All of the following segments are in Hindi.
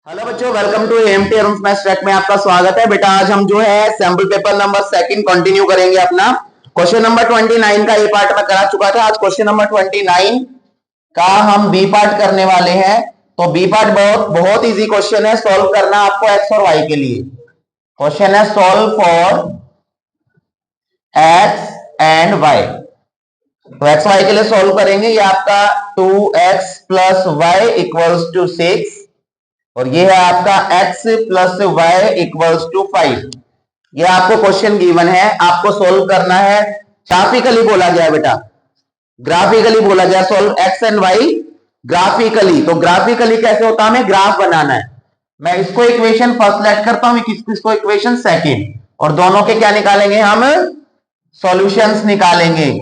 हेलो बच्चों, welcome to AMT Arun maths track में आपका स्वागत है। बेटा आज हम जो है sample paper number second continue करेंगे अपना। क्वेश्चन नंबर 29 का ए पार्ट में करा चुका था। आज क्वेश्चन नंबर 29 का हम बी पार्ट करने वाले हैं। तो बी पार्ट बहुत इजी क्वेश्चन है, सॉल्व करना आपको एक्स और वाई के लिए। क्वेश्चन है solve for X and Y. तो एक्स वाई के लिए सॉल्व करेंगे। ये आपका 2x plus Y equals to 6 और ये है आपका x plus Y equals to 5। ये आपको क्वेश्चन गिवन है, आपको सोल्व करना है। ग्राफिकली बोला गया बेटा, ग्राफिकली बोला गया solve X and Y graphically. तो ग्राफिकली कैसे होता है, हमें ग्राफ बनाना है। मैं इसको इक्वेशन फर्स्ट लेट करता हूं, इसको इक्वेशन सेकंड, और दोनों के क्या निकालेंगे हम, सॉल्यूशंस निकालेंगे।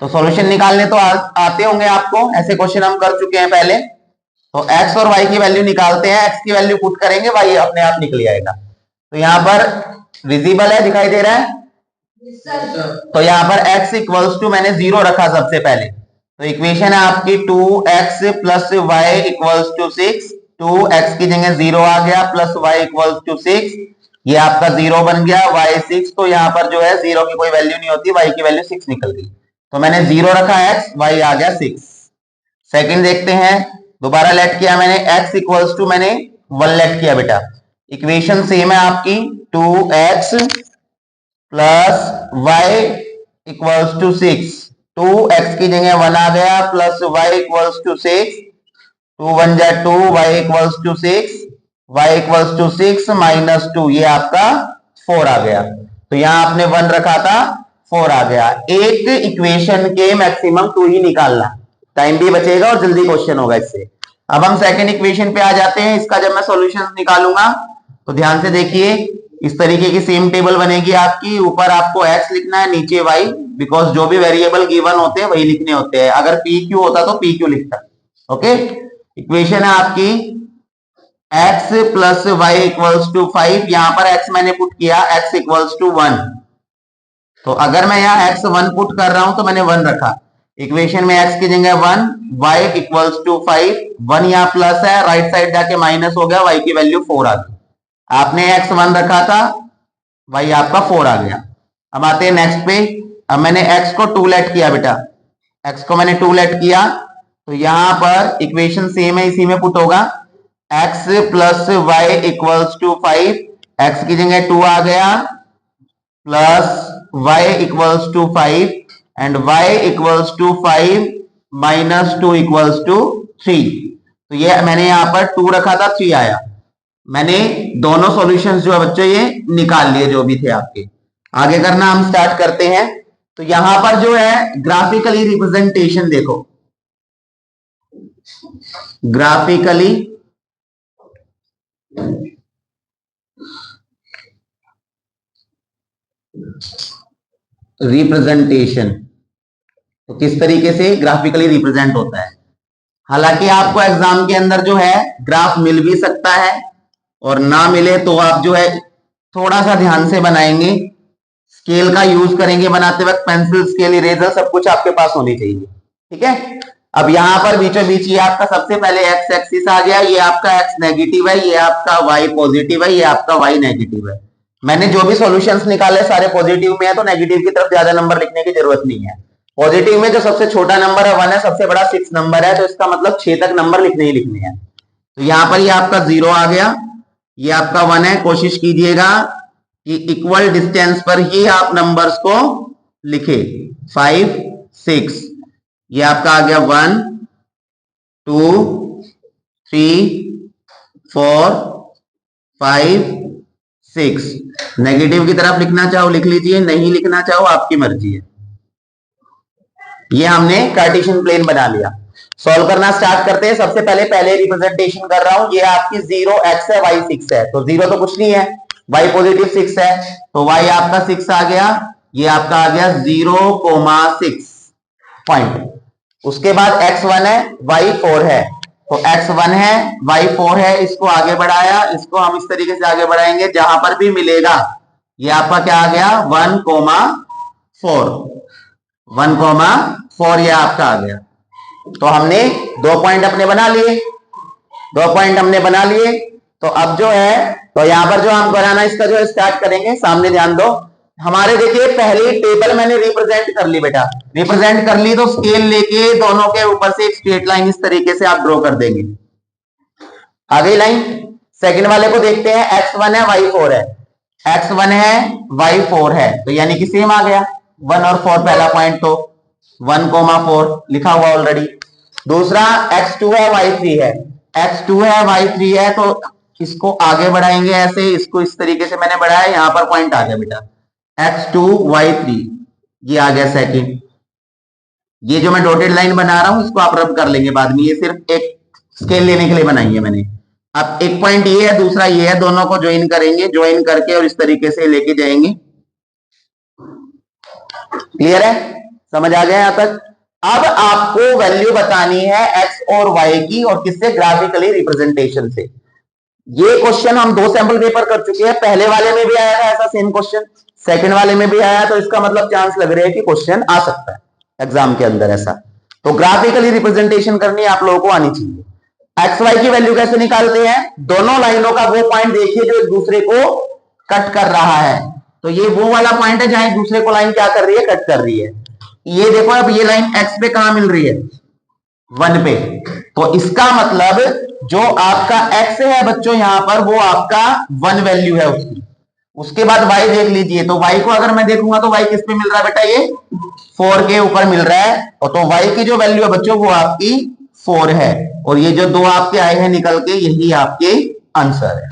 तो सॉल्यूशन निकालने तो आते होंगे आपको, ऐसे क्वेश्चन हम कर चुके हैं पहले। तो x और y की वैल्यू निकालते हैं। x की वैल्यू पुट करेंगे, y अपने आप निकल आएगा। तो यहां पर विजिबल है, दिखाई दे रहा है। तो यहां पर x इक्वल्स टू मैंने 0 रखा सबसे पहले। तो इक्वेशन है आपकी 2x plus Y equals to 6। 2x की जगह 0 आ गया, प्लस y इक्वल्स टू 6। ये आपका 0 बन गया, y 6। तो यहां पर जो है 0 की कोई वैल्यू नहीं होती, y की वैल्यू 6 निकल गई। तो मैंने 0 रखा x, y आ गया 6। सेकंड देखते हैं, दोबारा लेट किया मैंने, x इक्वल्स टू मैंने 1 लेट किया बेटा। इक्वेशन सेम है आपकी, 2x plus Y equals to 6। 2x की जगह 1 आ गया, प्लस y इक्वल्स टू 6। 2 1 जा 2, y equals to 6, y equals to 6 minus 2, ये आपका 4 आ गया। तो यहां आपने 1 रखा था, 4 आ गया। एक इक्वेशन के मैक्सिमम 2 ही निकालना, टाइम भी बचेगा और जल्दी क्वेश्चन होगा इससे। अब हम सेकंड इक्वेशन पे आ जाते हैं। इसका जब मैं सॉल्यूशंस निकालूंगा तो ध्यान से देखिए, इस तरीके की सेम टेबल बनेगी आपकी। ऊपर आपको x लिखना है, नीचे y, बिकॉज जो भी वेरिएबल गिवन होते हैं वही लिखने होते हैं। अगर p q होता तो p q लिखता। ओके, इक्वेशन है आपकी x plus Y equals to 5। यहां पर x मैंने पुट किया, x इक्वल्स टू 1। तो अगर मैं यहाँ x 1 पुट कर रहा हूं तो मैंने 1 रखा। इक्वेशन में x की जगह 1, y इक्वल्स टू 5। 1 यहाँ प्लस है, राइट साइड जाके माइनस हो गया, y की वैल्यू 4 आ गई। आपने x 1 रखा था, y आपका 4 आ गया। अब आते हैं नेक्स्ट पे। अब मैंने x को 2 लेट किया बेटा, x को मैंने 2 लेट किया। तो यहां पर इक्वेशन सेम है, इसी में पुट होगा। x plus Y equals to 5, x की जगह 2 आ गया, plus y equals to 5 and y equals to 5 minus 2 equals to 3। तो ये मैंने यहां पर 2 रखा था, 3 आया। मैंने दोनों सॉल्यूशंस जो है बच्चों ये निकाल लिए, जो भी थे आपके। आगे करना हम स्टार्ट करते हैं। तो यहां पर जो है ग्राफिकली रिप्रेजेंटेशन देखो, ग्राफिकली रिप्रेजेंटेशन, तो किस तरीके से ग्राफिकली रिप्रेजेंट होता है। हालांकि आपको एग्जाम के अंदर जो है ग्राफ मिल भी सकता है और ना मिले तो आप जो है थोड़ा सा ध्यान से बनाएंगे, स्केल का यूज करेंगे बनाते वक्त। पेंसिल, स्केल, इरेजर सब कुछ आपके पास होनी चाहिए, ठीक है। अब यहां पर बीचों बीच ये आपका सबसे पहले एक्स एक्सिस आ गया, ये आपका एक्स नेगेटिव है, ये आपका वाई पॉजिटिव है, ये आपका वाई नेगेटिव है। मैंने जो भी सॉल्यूशंस निकाले सारे पॉजिटिव में है, तो नेगेटिव की तरफ ज्यादा नंबर लिखने की जरूरत नहीं है। पॉजिटिव में जो सबसे छोटा नंबर है 1 है, सबसे बड़ा 6 नंबर है, तो इसका मतलब 6 तक नंबर लिखने ही लिखने हैं। तो यहां पर ये आपका 0 आ गया, ये आपका 1 है। कोशिश कीजिएगा कि इक्वल डिस्टेंस पर ही आप नंबर्स को लिखे। 5 6, ये आपका आ गया 1 2 3 4 5 6। नेगेटिव की तरफ लिखना चाहो लिख लीजिए, नहीं लिखना चाहो आपकी मर्जी है। ये हमने कार्टेशियन प्लेन बना लिया। सॉल्व करना स्टार्ट करते हैं। सबसे पहले रिप्रेजेंटेशन कर रहा हूं। ये आपकी 0x है, y 6 है। तो 0 तो कुछ नहीं है, y पॉजिटिव 6 है, तो y आपका 6 आ गया। ये आपका आ गया 0,6 पॉइंट। उसके बाद x1 है, y 4 है। तो x1 है, y 4 है, इसको आगे बढ़ाया। इसको हम इस तरीके से आगे बढ़ाएंगे, जहां पर भी मिलेगा ये आपका क्या आ गया 1,4। 1,4 ये आपका आ गया। तो हमने 2 पॉइंट अपने बना लिए। 2 पॉइंट हमने बना लिए। तो अब जो है, तो यहां पर जो हम बनाना इसका जो स्टार्ट करेंगे, सामने ध्यान दो। हमारे देखिए पहली टेबल मैंने रिप्रेजेंट कर ली बेटा, रिप्रेजेंट कर ली, तो स्केल लेके दोनों के ऊपर से एक स्ट्रेट लाइन इस तरीके से आप ड्रॉ कर देंगे। आगे लाइन सेकंड वाले को देखते हैं, x1 है y4 है, x1 है y4 है, तो यानी कि सेम आ गया 1 और 4 पहला पॉइंट, तो 1,4 लिखा हुआ ऑलरेडी। दूसरा x2 है y3 है, x2 है y3 है, तो इसको आगे बढ़ाएंगे ऐसे, इसको इस तरीके से मैंने बढ़ाया, यहां पर पॉइंट आ गया बेटा x2 y3, ये आ गया सेकंड। ये जो मैं डॉटेड लाइन बना रहा हूं इसको आप रब कर लेंगे बाद में, ये सिर्फ एक स्केल लेने के लिए बनाई है मैंने। अब एक पॉइंट ये है, दूसरा ये है, दोनों को ज्वाइन करेंगे, ज्वाइन करके और इस तरीके से लेके जाएंगे। क्लियर है, समझ आ गया यहां तक। अब आपको वैल्यू बतानी है एक्स और वाई की, और किससे, ग्राफिकली रिप्रेजेंटेशन से। ये क्वेश्चन हम 2 सैंपल पेपर कर चुके हैं, पहले वाले में भी आया था ऐसा सेम क्वेश्चन, सेकंड वाले में भी आया, तो इसका मतलब चांस लग रहा है कि क्वेश्चन आ सकता है एग्जाम के अंदर ऐसा। तो ग्राफिकली रिप्रेजेंटेशन करनी आप लोगों को आनी चाहिए। एक्स वाई की वैल्यू कैसे निकालते हैं, दोनों लाइनों का वो पॉइंट देखिए जो एक दूसरे को कट कर रहा है, तो ये वो वाला पॉइंट है जहां एक दूसरे को लाइन क्या कर रही है, कट कर रही है। ये देखो अब ये लाइन एक्स पे कहां मिल रही है, 1 पे, तो इसका मतलब जो आपका x है बच्चों यहां पर, वो आपका 1 वैल्यू है उसकी। उसके बाद y देख लीजिए, तो y को अगर मैं देखूंगा तो y किस पे मिल रहा है बेटा, ये 4 के ऊपर मिल रहा है, और तो y की जो वैल्यू है बच्चों वो आपकी 4 है, और ये जो 2 आपके आए हैं निकल के, यही आपके आंसर है।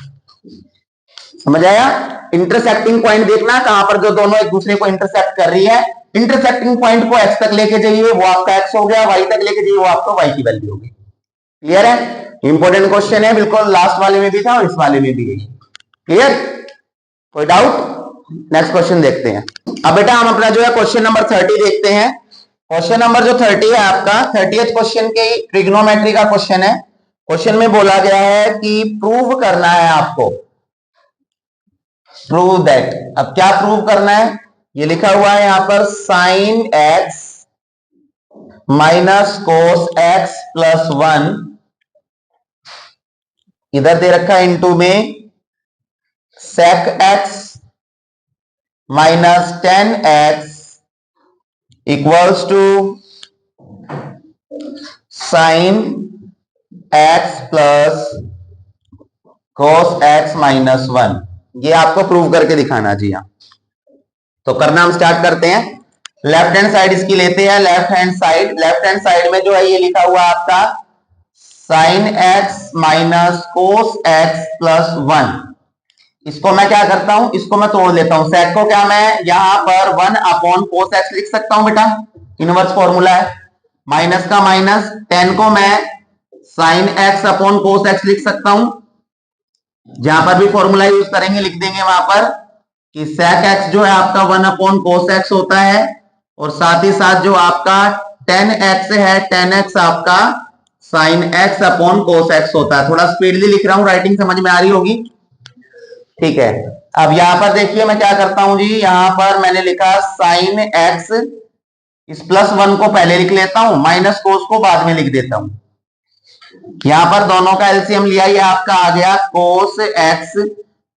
समझ आया। इंटरसेक्टिंग पॉइंट देखना, कहां पर जो दोनों एक दूसरे को इंटरसेक्ट कर रही है, इंटरसेक्टिंग पॉइंट को x तक लेके जाइए, वो आपका x हो गया, y तक लेके जाइए, वो आपका y की वैल्यू होगी। क्लियर है, इंपॉर्टेंट क्वेश्चन है, बिल्कुल लास्ट वाले में भी था और इस वाले में भी है। क्लियर, कोई डाउट। नेक्स्ट क्वेश्चन देखते हैं। अब बेटा हम अपना जो है क्वेश्चन नंबर 30 देखते हैं। क्वेश्चन नंबर जो 30 है आपका, 30th क्वेश्चन के ट्रिग्नोमेट्री का क्वेश्चन है। क्वेश्चन में बोला गया है कि प्रूव करना है आपको, प्रूव दैट। अब क्या प्रूव करना है, ये लिखा हुआ है यहां पर, sine X minus cos X plus 1, इधर दे रखा है इनटू में sec x minus 10x equals to sine x plus cos x minus 1। ये आपको प्रूव करके दिखाना जी। हाँ, तो करना हम स्टार्ट करते हैं। लेफ्ट हैंड साइड इसकी लेते हैं, लेफ्ट हैंड साइड में जो है ये लिखा हुआ आपका sine x minus cos x plus 1। इसको मैं क्या करता हूं, इसको मैं तोड़ लेता हूं। सेक को क्या मैं यहां पर 1 अपॉन कोस एक्स लिख सकता हूं बेटा, इनवर्स फॉर्मूला है। माइनस का माइनस, 10 को मैं sign X upon cos x लिख सकता हूं। जहां पर भी फॉर्मूला यूज करेंगे लिख देंगे वहां पर कि सेक एक्स जो है आपका 1 अपॉन कोस एक्स होता है, और साथ ही साथ जो आपका 10x है, 10x आपका sign X upon cos x होता है। थोड़ा स्पीडली लिख रहा हूं, राइटिंग समझ में आ रही होगी, ठीक है। अब यहां पर देखिए मैं क्या करता हूं जी, यहां पर मैंने लिखा साइन एक्स, इस प्लस 1 को पहले लिख लेता हूं, माइनस कोस को बाद में लिख देता हूं। यहां पर दोनों का एलसीएम लिया, ये आपका आ गया cos x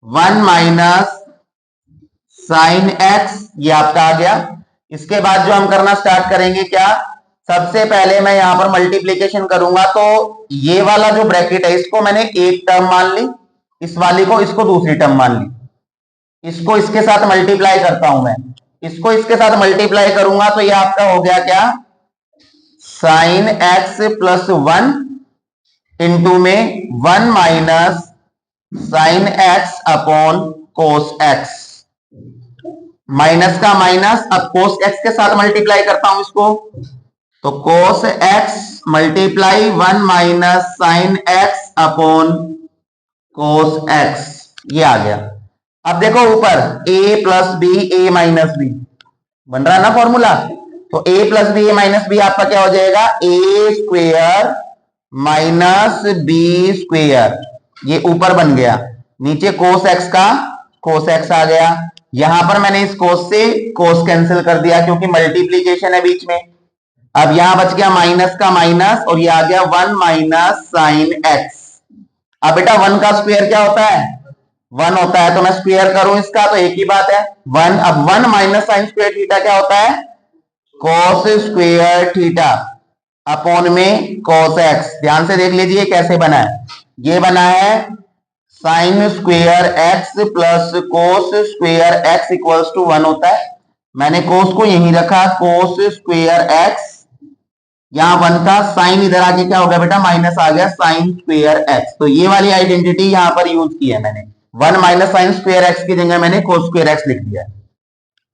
1 minus sine x, ये आपका आ गया। इसके बाद जो हम करना स्टार्ट करेंगे क्या, सबसे पहले मैं यहां पर मल्टीप्लीकेशन करूंगा, तो ये वाला जो ब्रैकेट है इसको मैंने एक टर्म मान ली, इस वाली को, इसको दूसरी टर्म मान ली। इसको इसके साथ मल्टीप्लाई करता हूं मैं, इसको इसके साथ मल्टीप्लाई करूंगा, तो ये आपका हो गया क्या, साइन एक्स प्लस 1 इंटू में 1 minus sine X upon cos x. Minus का माइनस, अब कोस एक्स के साथ मल्टीप्लाई करता हूं इसको, तो cos X multiply 1 minus sine X upon cos X, ये आ गया। अब देखो ऊपर a plus B, A minus B बन रहा है ना फॉर्मूला, तो a plus B, A minus B आपका क्या हो जाएगा, A square minus B square, ये ऊपर बन गया। नीचे कोस एक्स का कोस एक्स आ गया। यहां पर मैंने इस कोस से कोस कैंसिल कर दिया क्योंकि मल्टीप्लीकेशन है बीच में। अब यहां बच गया माइनस का माइनस, और ये आ गया 1 माइनस साइन एक्स। अब बेटा 1 का स्क्वायर क्या होता है? 1 होता है, तो मैं स्क्वायर करूं इसका तो एक ही बात है 1। अब 1 माइनस साइन स्क्वायर थीटा क्या होता है? कॉस स्क्वायर थीटा अपॉन में कॉस एक्स। ध्यान से देख लीजिए कैसे बना है। ये बना है sine square X plus cos square X equals to 1 होता है। मैंने कोस को यहीं रखा, कोस स्क्वायर एक्स, यहां 1 का साइन इधर आके क्या हो गया बेटा? माइनस आ गया साइन स्क्वायर एक्स। तो ये वाली आइडेंटिटी यहां पर यूज की है मैंने। 1 माइनस साइन स्क्वायर एक्स की जगह मैंने कोस स्क्वायर एक्स लिख दिया,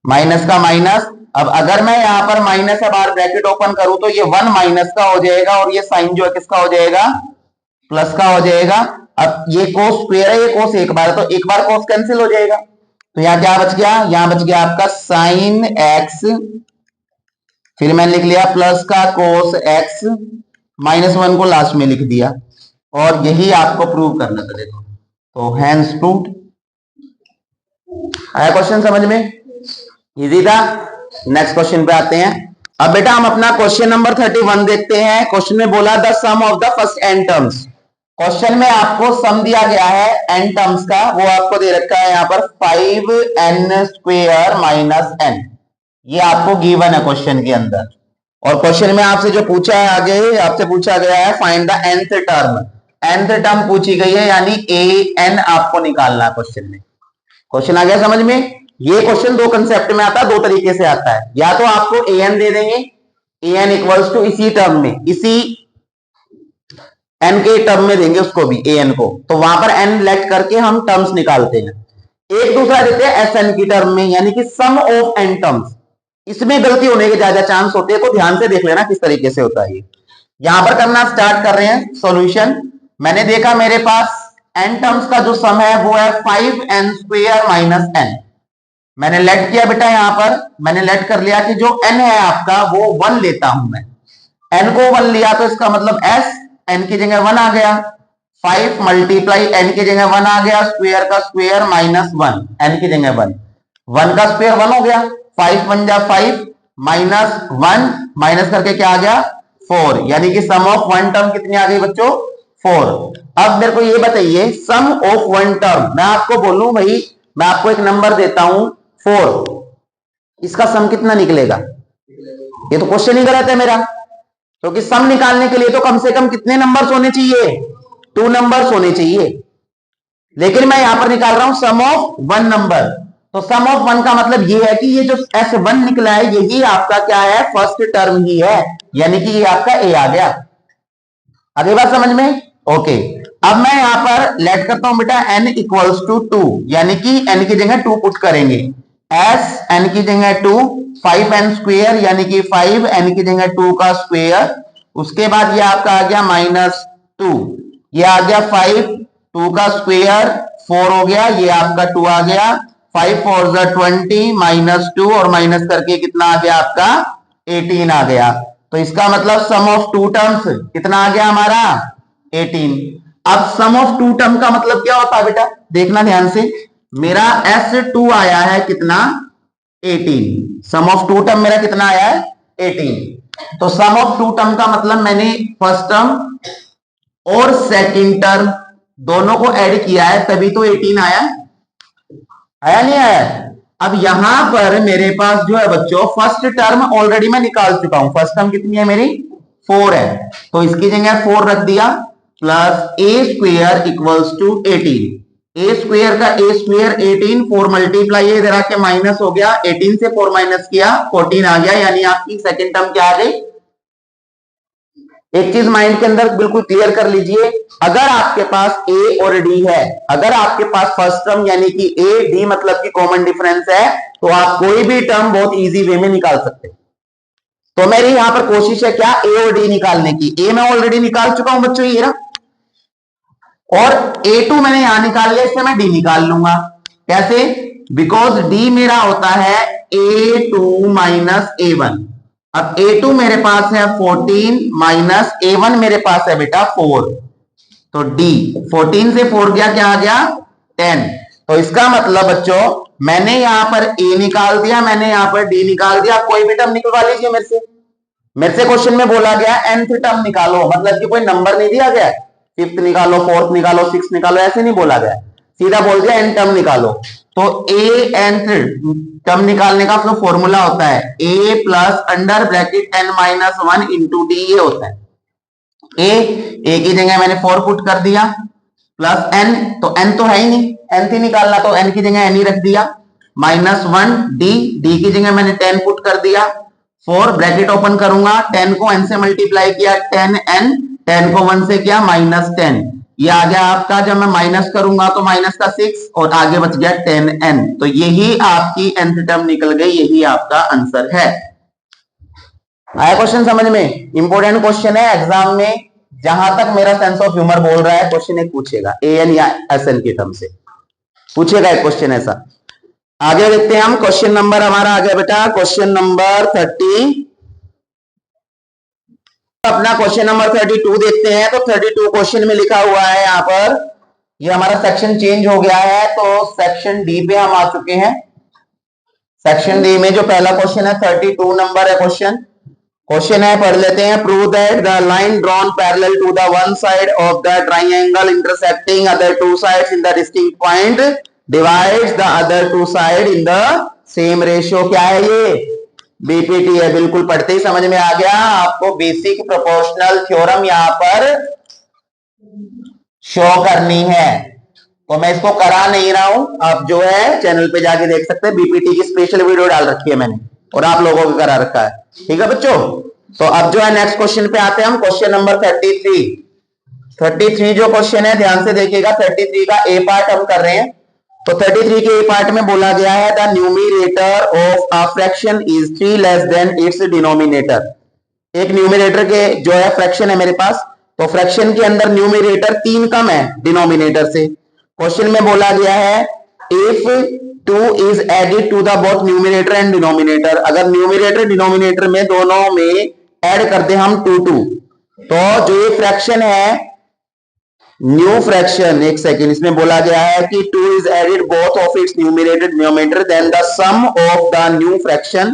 माइनस का माइनस। अब अगर मैं यहां पर माइनस है बाहर ब्रैकेट ओपन करूं तो ये 1 माइनस का हो जाएगा और ये साइन जो है किसका हो जाएगा? प्लस का हो जाएगा। अब ये कोस स्क्वायर है, ये कोस एक बार है, तो एक बार कोस कैंसिल हो जाएगा। तो यहां क्या बच गया? यहां बच गया आपका साइन एक्स, फिर मैंने लिख लिया प्लस का कोस एक्स, माइनस 1 को लास्ट में लिख दिया, और यही आपको प्रूव करना था। देखो तो हैंस प्रूव्ड। आया क्वेश्चन समझ में? इजी था। नेक्स्ट क्वेश्चन पे आते हैं। अब बेटा हम अपना क्वेश्चन नंबर 31 देखते हैं। क्वेश्चन में बोला the sum of the first n terms. Question में आपको सम दिया गया है n टर्म्स का, वो आपको दे रखा है यहां पर 5n स्क्वायर माइनस n। ये आपको गिवन है क्वेश्चन के अंदर। और क्वेश्चन में आपसे जो पूछा है आगे, आपसे पूछा गया है find the nth term. nth term पूछी गई है, यानी an आपको निकालना है क्वेश्चन में। क्वेश्चन आ गया समझ में? ये क्वेश्चन दो कंसेप्ट में आता है, दो तरीके से आता है। या तो आपको an दे देंगे, an इक्वल्स टू इसी टर्म में, इसी n के टर्म में देंगे उसको भी, an को, तो वहां पर n लेट करके हम टर्म्स निकालते हैं। एक दूसरा देते हैं sn की टर्म में, यानी कि सम ऑफ n टर्म्स। इसमें गलती होने के ज्यादा चांस होते हैं, तो ध्यान से देख लेना किस तरीके से होता है ये। यहां पर करना स्टार्ट कर रहे हैं सॉल्यूशन। मैंने देखा मेरे पास n टर्म्स का जो सम है वो है 5n स्क्वायर माइनस n। मैंने लेट किया बेटा, यहां पर मैंने लेट कर लिया कि जो n है आपका वो 1 लेता हूं मैं। n को 1 लिया तो इसका मतलब s, n की जगह 1 आ गया, 5 मल्टीप्लाई n की जगह 1 आ गया, स्क्वायर का स्क्वायर माइनस 1, n की जगह 1, 1 का स्क्वायर 1 हो गया, 5 बन जा 5 माइनस 1, माइनस करके क्या आ गया? 4। यानी कि सम ऑफ वन टर्म कितनी आ गई बच्चों? 4। अब मेरे को ये बताइए सम ऑफ वन टर्म, मैं आपको बोलूं भाई, मैं आपको एक नंबर देता हूं 4, इसका सम कितना निकलेगा? ये तो क्वेश्चन ही गलत है मेरा, क्योंकि सम निकालने के लिए तो कम से कम कितने नंबर्स होने चाहिए? 2 नंबर्स होने चाहिए। लेकिन मैं यहां पर निकाल रहा हूं सम ऑफ 1 नंबर। तो सम ऑफ 1 का मतलब ये है कि ये जो S1 निकला है यही आपका क्या है? फर्स्ट टर्म ही है, यानी कि ये आपका A आ गया। आगे बात समझ में? ओके। अब मैं यहां पर लेट करता हूं बेटा n इक्वल्स टू 2, यानी कि n की जगह 2 पुट करेंगे। s n की जगह 2, 5n स्क्वायर यानी कि 5 n की जगह 2 का स्क्वायर, उसके बाद ये आपका आ गया माइनस 2, ये आ गया 5, 2 का स्क्वायर 4 हो गया, ये आपका 2 आ गया, 5 4 20 माइनस 2 और माइनस करके कितना आ गया आपका? 18 आ गया। तो इसका मतलब सम ऑफ 2 टर्म्स कितना आ गया हमारा? 18। अब सम ऑफ 2 टर्म का मतलब क्या होता है बेटा? देखना ध्यान से, मेरा S2 आया है कितना? 18। सम ऑफ 2 टर्म मेरा कितना आया है? 18। तो सम ऑफ 2 टर्म का मतलब मैंने फर्स्ट टर्म और सेकंड टर्म दोनों को ऐड किया है, तभी तो 18 आया है। आया नहीं आया? अब यहां पर मेरे पास जो है बच्चों फर्स्ट टर्म ऑलरेडी मैं निकाल चुका हूं। फर्स्ट टर्म कितनी है मेरी? 4 है, तो इसकी जगह 4 रख दिया, plus A square equals to 18। A square का ए स्क्वायर 18, 4 मल्टीप्लाई इधर आके माइनस हो गया, 18 से 4 माइनस किया 14 आ गया, यानी आपकी सेकंड टर्म क्या आ गई? एक चीज माइंड के अंदर बिल्कुल क्लियर कर लीजिए, अगर आपके पास ए और डी है, अगर आपके पास फर्स्ट टर्म यानी कि ए डी मतलब कि कॉमन डिफरेंस है, तो आप कोई भी टर्म बहुत इजी वे में निकाल सकते हैं। तो मेरी यहां पर कोशिश है क्या? ए और डी निकालने की। ए मैं ऑलरेडी निकाल चुका हूं बच्चों, ये रहा, और A2 मैंने यहां निकाल लिया, इससे मैं D निकाल लूंगा। कैसे? बिकॉज D मेरा होता है A2 माइनस A1। अब A2 मेरे पास है 14 माइनस A1 मेरे पास है बेटा 4, तो D 14 से 4 गया, क्या आ गया? 10। तो इसका मतलब बच्चों मैंने यहां पर A निकाल दिया, मैंने यहां पर D निकाल दिया। कोई भी टर्म निकलवा लीजिए मेरे से। क्वेश्चन में बोला गया nth टर्म निकालो, मतलब कि कोई नंबर नहीं दिया गया, फिफ्थ निकालो, फोर्थ निकालो, सिक्स निकालो, ऐसे नहीं बोला गया, सीधा बोल दिया एन टर्म निकालो। तो ए एन टर्म निकालने का जो फॉर्मूला होता है A plus under bracket N minus one into D, ये होता है। ए की जगह मैंने 4 पुट कर दिया प्लस एन, तो एन तो है ही नहीं, एन थी निकालना, तो एन की जगह एन ही रख दिया, माइनस वन डी की जगह मैंने 10 पुट कर दिया, 4 ब्रैकेट ओपन करूंगा, 10 को n से मल्टीप्लाई किया 10n, 10 को 1 से किया -10, ये आ गया आपका, जब मैं माइनस करूंगा तो माइनस का 6 और आगे बच गया 10n, तो यही आपकी nth टर्म निकल गई, यही आपका आंसर है। आया क्वेश्चन समझ में? इंपोर्टेंट क्वेश्चन है एग्जाम में, जहां तक मेरा सेंस ऑफ ह्यूमर बोल रहा है, क्वेश्चन एक पूछेगा an या sn की टर्म से पूछेगा एक क्वेश्चन ऐसा। आगे देखते हैं हम, क्वेश्चन नंबर हमारा आ गया बेटा, क्वेश्चन नंबर 30, अपना क्वेश्चन नंबर 32 देखते हैं। तो 32 क्वेश्चन में लिखा हुआ है यहाँ पर, ये हमारा सेक्शन चेंज हो गया है, तो सेक्शन डी पे हम आ चुके हैं। सेक्शन डी में जो पहला क्वेश्चन है 32 नंबर है क्वेश्चन। क्वेश्चन है, पढ़ लेते हैं। Prove that the line drawn parallel to the one side of the triangle intersecting other two sides in the distinct point divides the other two side in the same ratio. क्या है ये? बीपीटी है, बिल्कुल पढ़ते ही समझ में आ गया। आपको बेसिक प्रोपोर्शनल थ्योरम यहां पर शो करनी है, तो मैं इसको करा नहीं रहा हूं, आप जो है चैनल पे जाके देख सकते हैं, बीपीटी की स्पेशल वीडियो डाल रखी है मैंने और आप लोगों को करा रखा है। ठीक है बच्चों, तो अब जो है नेक्स्ट क्वेश्चन पे आते हैं हम, क्वेश्चन नंबर 33 जो क्वेश्चन है ध्यान से देखिएगा। 33 का ए पार्ट हम कर रहे हैं। तो 33 के ए पार्ट में बोला गया है the numerator of a fraction is 3 less than it's denominator. एक न्यूमरेटर के जो है फ्रैक्शन है मेरे पास, तो फ्रैक्शन के अंदर न्यूमरेटर 3 कम है डिनोमिनेटर से। क्वेश्चन में बोला गया है if 2 is added to the both numerator and denominator, अगर न्यूमरेटर डिनोमिनेटर में दोनों में ऐड कर दे हम 2 तो जो ये फ्रैक्शन है न्यू फ्रैक्शन, एक सेकेंड, इसमें बोला गया है कि 2 is added both of its numerator denominator then the sum of the new fraction,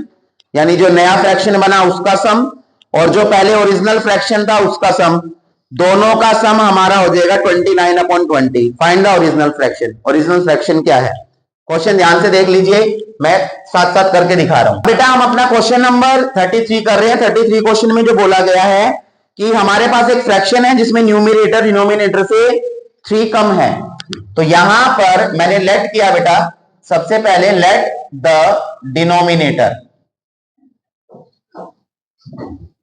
यानी जो नया फ्रैक्शन बना उसका सम और जो पहले ओरिजिनल फ्रैक्शन था उसका सम, दोनों का सम हमारा हो जाएगा 29/20। Find the original fraction. Original fraction क्या है? क्वेश्चन ध्यान से देख लीजिए, मैं साथ साथ करके दिखा रहा हूं बेटा। हम अपना क्वेश्चन नंबर 33 कर रहे हैं। 33 क्वेश्चन में जो बोला गया है कि हमारे पास एक फ्रैक्शन है जिसमें न्यूमरेटर डिनोमिनेटर से 3 कम है, तो यहां पर मैंने लेट किया बेटा, सबसे पहले लेट द डिनोमिनेटर।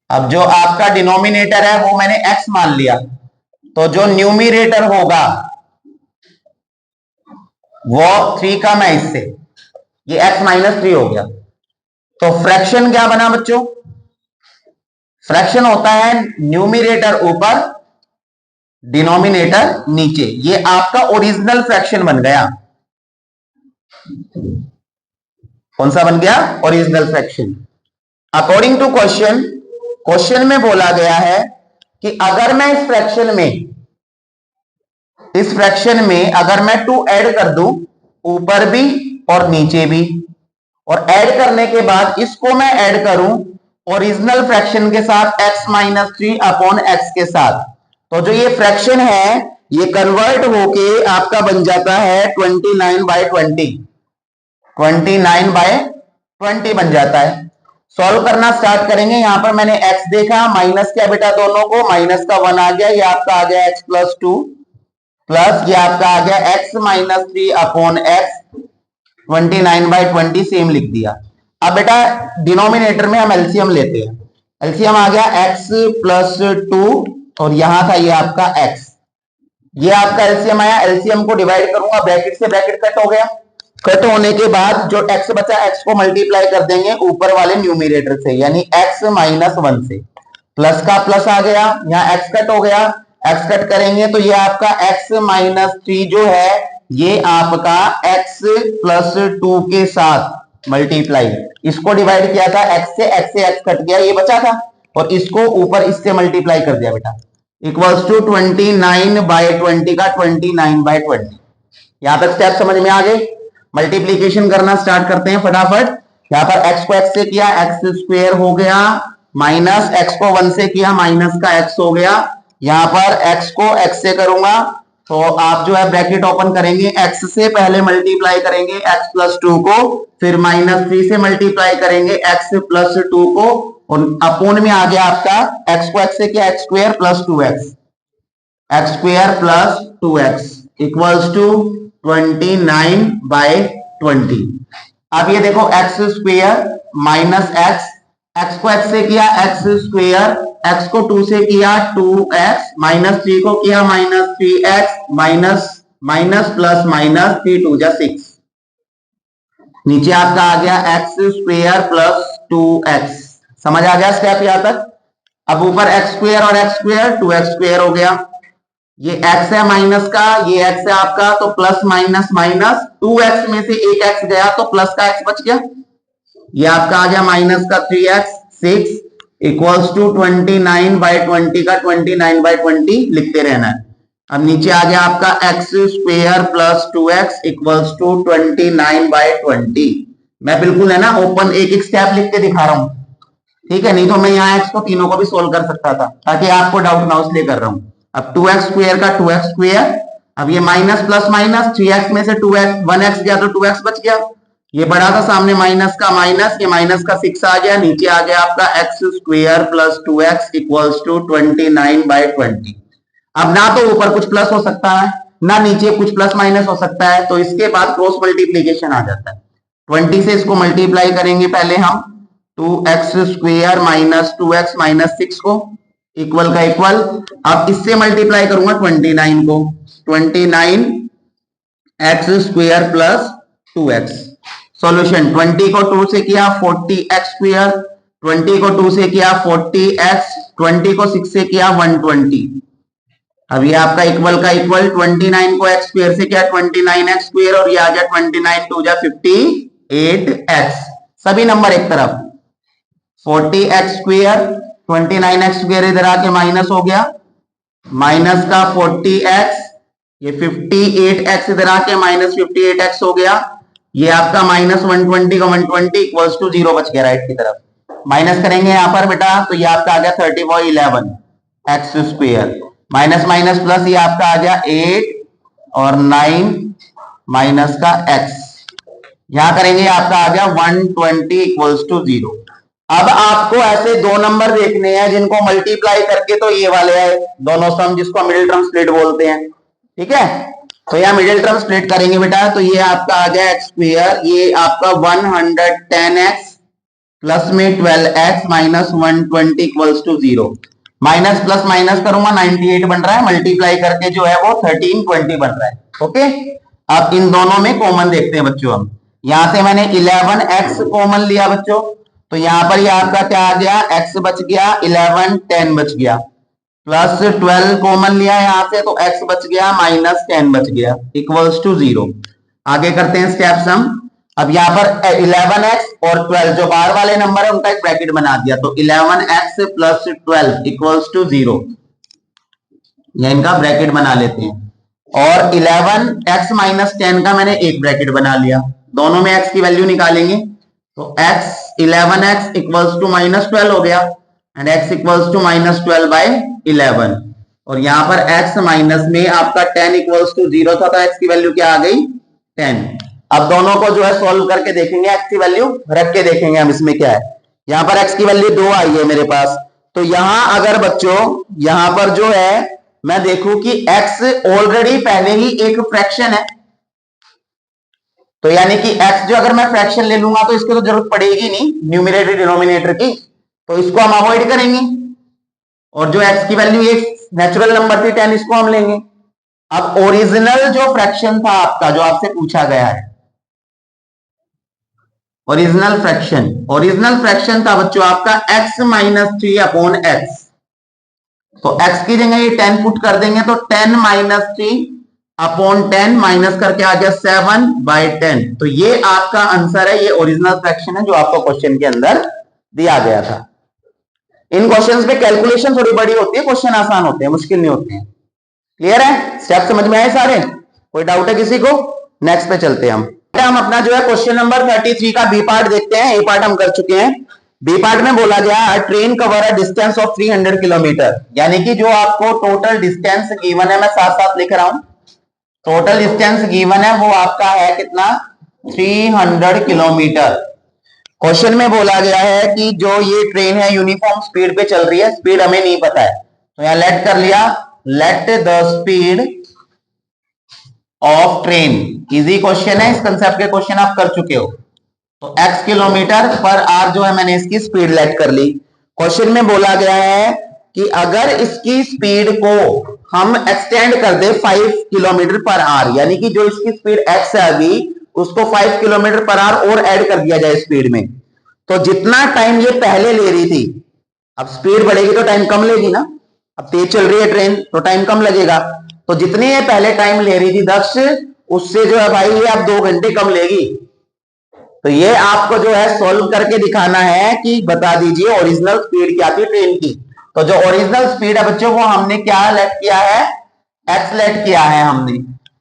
अब जो आपका डिनोमिनेटर है वो मैंने x मान लिया, तो जो न्यूमरेटर होगा वो 3 कम है इससे, ये x-3 हो गया। तो फ्रैक्शन क्या बना बच्चों? फ्रैक्शन होता है न्यूमरेटर ऊपर डिनोमिनेटर नीचे, ये आपका ओरिजिनल फ्रैक्शन बन गया। कौन सा बन गया? Original fraction. According to question, question में बोला गया है कि अगर मैं इस फ्रैक्शन में अगर मैं 2 ऐड कर दूं, ऊपर भी और नीचे भी, और ऐड करने के बाद इसको मैं ऐड करूं ओरिजिनल फ्रैक्शन के साथ x-3/x के साथ, तो जो ये फ्रैक्शन है ये कन्वर्ट होके आपका बन जाता है 29/20। 29/20 बन जाता है। सॉल्व करना स्टार्ट करेंगे। यहां पर मैंने x देखा, माइनस किया बेटा दोनों को, माइनस का 1 आ गया, ये आपका आ गया x+2 प्लस ये आपका आ गया x-3/x, 29/20 सेम लिख दिया। अब बेटा डिनोमिनेटर में हम एलसीएम लेते हैं। एलसीएम आ गया x+2 और यहां था ये आपका x, ये आपका एलसीएम आया। एलसीएम को डिवाइड करूंगा, ब्रैकेट से ब्रैकेट कट हो गया, कट होने के बाद जो x बचा x को मल्टीप्लाई कर देंगे ऊपर वाले न्यूमरेटर से, यानी x-1 से, प्लस का प्लस आ गया, यहाँ x कट हो गया, x कट करेंगे तो ये आपका x-3 जो है ये आपका x+2 के साथ मल्टीप्लाई, इसको डिवाइड किया था x से x कट गया, ये बचा था, और इसको ऊपर इससे मल्टीप्लाई कर दिया बेटा, इक्वल्स टू 29/20 का 29/20। यहां तक स्टेप समझ में आ गए? मल्टीप्लीकेशन करना स्टार्ट करते हैं फटाफट। यहां पर x को x से किया, x² हो गया, माइनस x को 1 से किया, माइनस का x हो गया, यहां पर x को x से करूंगा, तो आप जो है ब्रैकेट ओपन करेंगे, x से पहले मल्टीप्लाई करेंगे x प्लस 2 को, फिर -3 से मल्टीप्लाई करेंगे x प्लस 2 को, और अपोन में आ गया आपका x को x से किया x square plus 2x, x square plus 2x equals to 29/20। अब ये देखो x स्क्वायर माइनस x को x से किया x स्क्वायर, x को 2 से किया 2x, -3 को किया -3x, माइनस प्लस माइनस 3 2 जा 6, नीचे आपका आ गया x स्क्वायर प्लस 2x। समझ आ गया स्टेप यहां तक। अब ऊपर x स्क्वायर और x स्क्वायर 2x स्क्वायर हो गया, ये x है माइनस का, ये x है आपका, तो प्लस माइनस माइनस 2x में से एक x गया तो प्लस का x बच गया, ये आपका आ गया माइनस का 3x 6 इक्वल्स टू 29/20 का 29/20 लिखते रहना है। अब नीचे आ गया आपका x square plus 2x equals to 29/20। मैं बिल्कुल है ना ओपन एक एक स्टेप लिख के दिखा रहा हूं, ठीक है, नहीं तो मैं यहाँ x को तीनों को भी सोल्व कर सकता था, ताकि आपको डाउट ना हो इसलिए कर रहा हूं। अब 2x स्क्वायर का 2x स्क्वायर, अब ये माइनस प्लस माइनस 3x में से 2x 1x गया तो 2x बच गया, ये बड़ा था सामने माइनस का माइनस, ये माइनस का 6 आ गया, नीचे आ गया आपका x square plus 2x equals to 29/20। अब ना तो ऊपर कुछ प्लस हो सकता है ना नीचे कुछ प्लस माइनस हो सकता है, तो इसके बाद क्रॉस मल्टीप्लीकेशन आ जाता है। 20 से इसको मल्टीप्लाई करेंगे पहले हम, 2x square minus 2x minus 6 को इक्वल का इक्वल, अब इससे मल्टीप्लाई करूंगा 29 को, 29x square plus 2x। Solution 20 को 2 से किया 40x स्क्वायर, 20 को 2 से किया 40x, 20 को 6 से किया 120। अब ये आपका इक्वल का इक्वल, 29 को x स्क्वायर से किया 29x स्क्वायर, और ये आ गया 29 2 जा 58x। सभी नंबर एक तरफ, 40x स्क्वायर 29x स्क्वायर इधर आके माइनस हो गया, माइनस का 40x, ये 58x इधर आके माइनस 58x हो गया, ये आपका माइनस 120 का 120 इक्वल्स टू 0 बच गया राइट की तरफ। माइनस करेंगे यहां पर बेटा, तो ये आपका आ गया 34 11 x square, minus minus plus, ये आपका आ गया 8 और 9 माइनस का x, यहां करेंगे आपका आ गया 120 इक्वल्स टू 0। अब आपको ऐसे दो नंबर देखने हैं जिनको मल्टीप्लाई करके तो ये वाले है दोनों सम, जिसको मिडिल टर्म स्प्लिट बोलते हैं, ठीक है। तो यहाँ मिडिल टर्म स्प्लिट करेंगे बेटा, तो ये आपका आ गया x स्क्वायर, ये आपका 110x प्लस में 12x minus 120 equals to 0, minus plus minus करूंगा 98 बन रहा है, मल्टीप्लाई करके जो है वो 1320 बन रहा है, ओके। अब इन दोनों में कॉमन देखते हैं बच्चों, हम यहां से मैंने 11x कॉमन लिया बच्चों, तो यहां पर ये आपका क्या आ गया, x बच गया 11 10 बच गया, प्लस 12 कॉमन लिया यहां से तो x बच गया माइनस 10 बच गया इक्वल्स टू 0। आगे करते हैं स्टेप सम। अब यहां पर 11x और 12 जो बाहर वाले नंबर है उनका एक ब्रैकेट बना दिया, तो 11x प्लस 12 इक्वल्स टू 0, या इनका ब्रैकेट बना लेते हैं, और 11x माइनस 10 का मैंने एक ब्रैकेट बना लिया, दोनों में x की वैल्यू निकालेंगे, तो x 11x equals to minus 12 हो गया, and x equals to minus 12/11, और यहां पर x माइनस में आपका 10 इक्वल्स टू 0 था, तो x की वैल्यू क्या आ गई 10। अब दोनों को जो है सॉल्व करके देखेंगे, x की वैल्यू रख के देखेंगे हम इसमें क्या है। यहां पर x की वैल्यू 2 आई है मेरे पास, तो यहां अगर बच्चों यहां पर जो है मैं देखूं कि x ऑलरेडी पहले ही एक फ्रैक्शन है, तो यानी कि x जो अगर मैं फ्रैक्शन ले लूंगा तो इसकी तो जरूरत पड़ेगी नहीं न्यूमरेटर डिनोमिनेटर की, तो इसको हम अवॉइड करेंगे, और जो x की वैल्यू एक नेचुरल नंबर थी 10, इसको हम लेंगे। अब ओरिजिनल जो फ्रैक्शन था आपका, जो आपसे पूछा गया है, ओरिजिनल फ्रैक्शन था बच्चों आपका x माइनस 3 अपॉन x, तो x की जगह ये 10 पुट कर देंगे, तो 10 माइनस 3 अपॉन 10 माइनस करके आ गया 7/10, तो ये आपका आंसर है, ये ओरिजिनल फ्रैक्शन है जो आपको क्वेश्चन के अंदर दिया गया था। इन क्वेश्चंस पे कैलकुलेशन थोड़ी बड़ी होती है, क्वेश्चन आसान होते हैं, मुश्किल नहीं होते हैं। क्लियर है, स्टेप समझ में आए सारे, कोई डाउट है किसी को? नेक्स्ट पे चलते हैं हम अपना जो है क्वेश्चन नंबर 33 का बी पार्ट देखते हैं, ए पार्ट हम कर चुके हैं। बी पार्ट में बोला गया train cover a distance of 300 kilometre, यानी कि जो आपको टोटल डिस्टेंस गिवन है, मैं साथ साथ लिख रहा हूं, टोटल डिस्टेंस गिवन है वो आपका है कितना, 300 किलोमीटर। क्वेश्चन में बोला गया है कि जो ये ट्रेन है यूनिफॉर्म स्पीड पे चल रही है, स्पीड हमें नहीं पता है, तो यहां लेट कर लिया, let the speed of train, easy question है, इस कंसेप्ट के क्वेश्चन आप कर चुके हो। तो x किलोमीटर पर आर जो है मैंने इसकी स्पीड लेट कर ली। क्वेश्चन में बोला गया है कि अगर इसकी स्पीड को हम एक्सटेंड कर दे 5 किलोमीटर पर आर, यानी कि जो इसकी स्पीड x है अभी उसको 5 किलोमीटर पर आर और ऐड कर दिया जाए स्पीड में, तो जितना टाइम ये पहले ले रही थी, अब स्पीड बढ़ेगी तो टाइम कम लेगी ना, अब तेज चल रही है ट्रेन तो टाइम कम लगेगा, तो जितनी ये पहले टाइम ले रही थी दक्ष, उससे जो है भाई ये अब 2 घंटे कम लेगी। तो ये आपको जो है सॉल्व करके दिखाना है कि बता दीजिए ओरिजिनल स्पीड क्या थी ट्रेन की। तो जो ओरिजिनल स्पीड है बच्चों वो हमने क्या लेट किया है, एक्स लेट किया है हमने।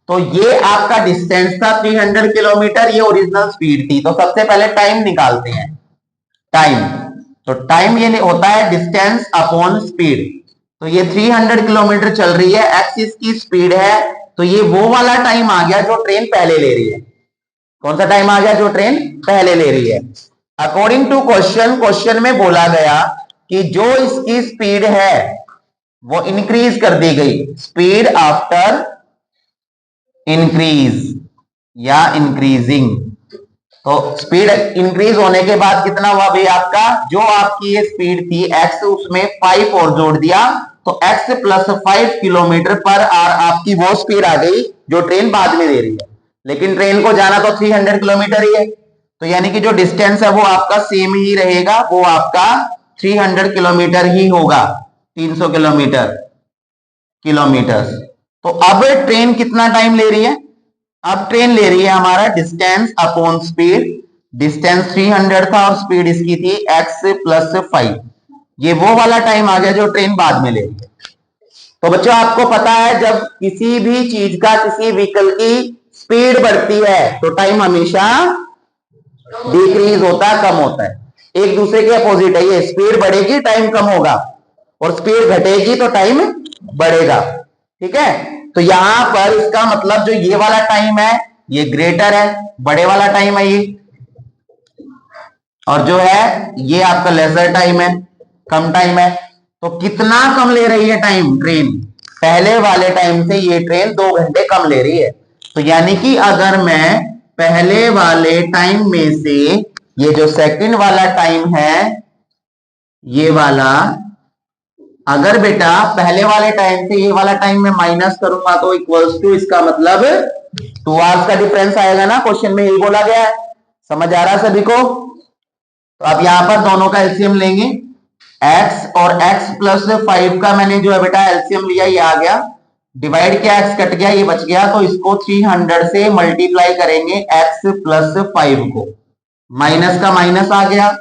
तो ये आपका डिस्टेंस था 300 किलोमीटर, ये ओरिजिनल स्पीड थी। तो सबसे पहले टाइम निकालते हैं, टाइम, तो टाइम ये होता है डिस्टेंस अपॉन स्पीड। तो ये 300 किलोमीटर चल रही है, एक्स इसकी स्पीड है, तो ये वो वाला टाइम आ गया जो ट्रेन पहले ले रही है। कौन सा टाइम आ गया, जो ट्रेन पहले ले रही है। अकॉर्डिंग टू क्वेश्चन, क्वेश्चन में बोला गया कि जो इसकी स्पीड है वो इंक्रीज कर दी गई, स्पीड आफ्टर इंक्रीज या इंक्रीजिंग। तो स्पीड इंक्रीज होने के बाद कितना हुआ भाई आपका, जो आपकी ये स्पीड थी x, उसमें 5 और जोड़ दिया, तो x प्लस 5 किलोमीटर पर आर आपकी वो स्पीड आ गई जो ट्रेन बाद में दे रही है। लेकिन ट्रेन को जाना तो 300 किलोमीटर ही है, तो यानी कि जो डिस्टेंस है वो आपका सेम ही रहेगा, वो आपका 300 किलोमीटर ही होगा, 300 किलोमीटर। तो अब ट्रेन कितना टाइम ले रही है, अब ट्रेन ले रही है हमारा डिस्टेंस अपॉन स्पीड, डिस्टेंस 300 था और स्पीड इसकी थी x प्लस 5, ये वो वाला टाइम आ गया जो ट्रेन बाद में ले रही है। तो बच्चों आपको पता है जब किसी भी चीज का, किसी व्हीकल की स्पीड बढ़ती है तो टाइम हमेशा डिक्रीज होता है, कम होता है, एक दूसरे के अपोजिट है ये, स्पीड बढ़ेगी टाइम कम होगा, और स्पीड घटेगी तो टाइम बढ़ेगा, ठीक है। तो यहां पर इसका मतलब जो ये वाला टाइम है ये ग्रेटर है, बड़े वाला टाइम है ये, और जो है ये आपका लेसर टाइम है, कम टाइम है। तो कितना कम ले रही है टाइम ट्रेन, पहले वाले टाइम से ये ट्रेन 2 घंटे कम ले रही है। तो यानी कि अगर मैं पहले वाले टाइम में से ये जो सेकंड वाला टाइम है ये वाला, अगर बेटा पहले वाले टाइम से ये वाला टाइम में माइनस करूंगा तो इक्वल्स टू, इसका मतलब 2 आवर्स का डिफरेंस आएगा ना, क्वेश्चन में यही बोला गया है, समझ आ रहा है सभी को। तो अब यहां पर दोनों का एलसीएम लेंगे, x और x प्लस 5 का मैंने जो है बेटा एलसीएम लिया, ये आ गया, डिवाइड किया, x कट गया, ये बच गया, तो इसको 300 से मल्टीप्लाई करेंगे x प्लस 5 को, माइनस का माइनस आ गया,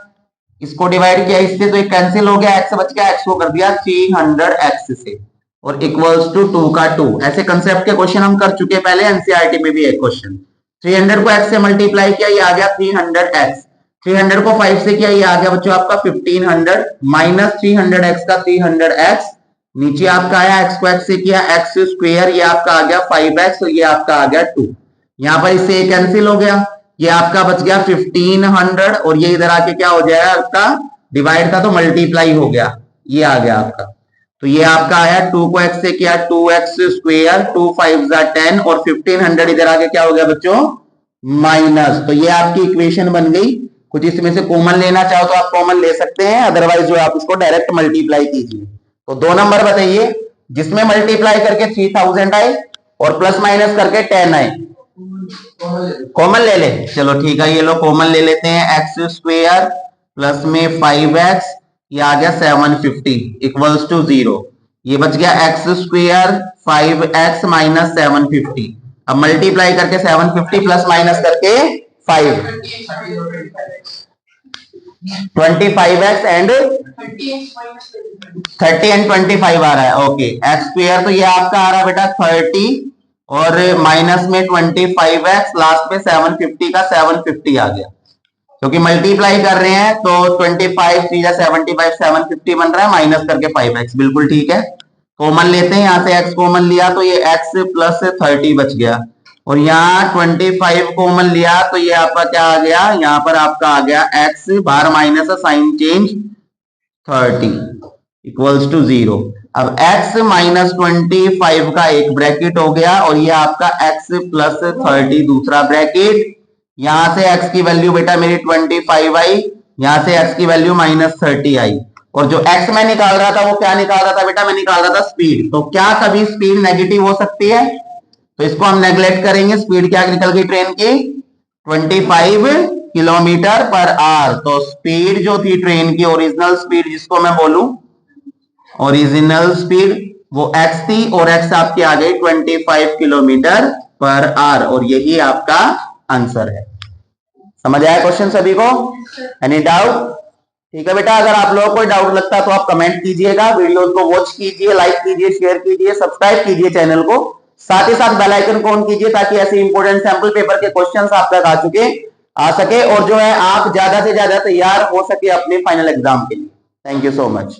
इसको डिवाइड किया इससे तो एक कैंसिल हो गया, x बच गया, x को कर दिया 300x से, और इक्वल्स टू 2 का 2। ऐसे कंसेप्ट के क्वेश्चन हम कर चुके पहले, एनसीईआरटी में भी एक क्वेश्चन, 300 को x से मल्टीप्लाई किया, ये आ गया 300x, 300 को 5 से किया, ये आ गया बच्चों आपका 1500, माइनस 300x का 300x, नीचे आपका आया x को x से किया x स्क्वायर, ये आपका आ गया 5x, और ये आपका आ गया 2, यहां पर इससे एक कैंसिल हो गया, ये आपका बच गया 1500, और ये इधर आके क्या हो जाएगा आपका, डिवाइड था तो मल्टीप्लाई हो गया, ये आ गया आपका। तो ये आपका आया 2 को x से किया 2x स्क्वायर, 2 5 10, और 1500 इधर आके क्या हो गया बच्चों, माइनस। तो ये आपकी इक्वेशन बन गई। कुछ इसमें से कॉमन लेना चाहो तो आप कॉमन ले सकते हैं, अदरवाइज जो आप इसको डायरेक्ट मल्टीप्लाई कीजिए। तो 2 नंबर बताइए जिसमें मल्टीप्लाई करके 3000 आए और प्लस माइनस करके 10 आए, कॉमन ले ले, चलो ठीक है, ये लो कॉमन ले लेते हैं, एक्स स्क्वायर प्लस में 5x, ये आ गया 750 इक्वल्स टू 0, ये बच गया एक्स स्क्वायर 5x माइनस 750, अब मल्टीप्लाई करके 750 प्लस माइनस करके 5, 25x एंड 30 एंड 25 आ रहा है, ओके, एक्स स्क्वायर तो ये आपका आ रहा है बेटा 30 और माइनस में 25x, लास्ट में 750 का 750 आ गया। क्योंकि मल्टीप्लाई कर रहे हैं तो 25 3 75 750 बन रहा है, माइनस करके 5x, बिल्कुल ठीक है। कॉमन लेते हैं, यहां से x कॉमन लिया तो ये x प्लस 30 बच गया, और यहाँ 25 कॉमन लिया तो ये आपका क्या आ गया, यहाँ पर आपका आ गया x बाहर minus sign change 30 equals to 0। अब x माइनस 25 का एक ब्रैकेट हो गया, और ये आपका x प्लस 30 दूसरा ब्रैकेट। यहां से x की वैल्यू बेटा मेरी 25 आई, यहां से x की वैल्यू माइनस 30 आई, और जो x मैं निकाल रहा था वो क्या निकाल रहा था बेटा, मैं निकाल रहा था स्पीड। तो क्या कभी स्पीड नेगेटिव हो सकती है? तो इसको हम नेग्लेक्ट करेंगे। स्पीड क्या निकल गई ट्रेन की, 25 किलोमीटर पर आवर। तो स्पीड जो थी ट्रेन की, ओरिजिनल स्पीड जिसको मैं बोलूं, ओरिजिनल स्पीड वो x थी, और x आपकी आ गई 25 किलोमीटर पर आवर, और यही आपका आंसर है। समझ आया क्वेश्चन सभी को? Any doubt? ठीक है बेटा, अगर आप लोगों को कोई डाउट लगता है तो आप कमेंट कीजिएगा, वीडियोस को वॉच कीजिए, लाइक कीजिए, शेयर कीजिए, सब्सक्राइब कीजिए चैनल को, साथ ही साथ बेल आइकन को ऑन कीजिए ताकि ऐसे इंपॉर्टेंट सैंपल पेपर के क्वेश्चंस आप तक आ सके, और जो है आप ज्यादा से ज्यादा तैयार हो सके अपने फाइनल एग्जाम के लिए। Thank you so much.